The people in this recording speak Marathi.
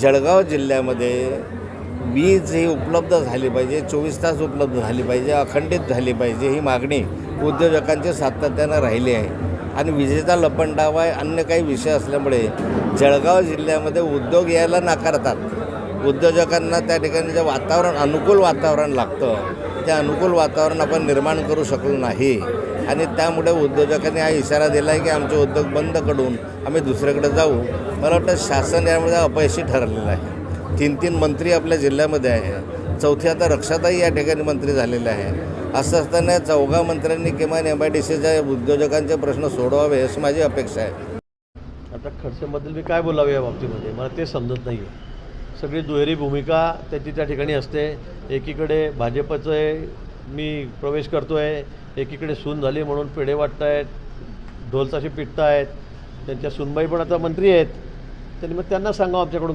जळगाव जिल्ह्यामध्ये वीज ही उपलब्ध झाली पाहिजे, 24 तास उपलब्ध झाली पाहिजे, अखंडित झाली पाहिजे, ही मागणी उद्योजकांची सातत्यानं राहिली आहे. आणि विजेचा लपंडाव आहे, अन्य काही विषय असल्यामुळे जळगाव जिल्ह्यामध्ये उद्योग यायला नाकारतात. उद्योजकांना त्या ठिकाणी जे अनुकूल वातावरण लागतं, ते अनुकूल वातावरण आपण निर्माण करू शकलो नाही. आणि त्यामुळे उद्योजकांनी हा इशारा दिला आहे की आमचे उद्योग बंद करून आम्ही दुसरीकडे जाऊ. मला वाटतं शासन यामध्ये अपयशी ठरलेलं आहे. 3 मंत्री आपल्या जिल्ह्यामध्ये आहे, चौथी आता रक्षाताई या ठिकाणी मंत्री झालेले आहे. असं असताना या 4 मंत्र्यांनी किमान MIDCच्या उद्योजकांचे प्रश्न सोडवावे अशी माझी अपेक्षा आहे. आता खडसेबद्दल मी काय बोलावे या बाबतीमध्ये मला ते समजत नाही आहे. सगळी दुहेरी भूमिका त्याची त्या ठिकाणी असते. एकीकडे भाजपचं मी प्रवेश करतो आहे, एकीकडे सून झाली म्हणून पेढे वाटत आहेत, ढोलताशी पिटत आहेत. त्यांच्या सूनबाई पण आता मंत्री आहेत, त्यांनी मग त्यांना सांगावं आमच्याकडून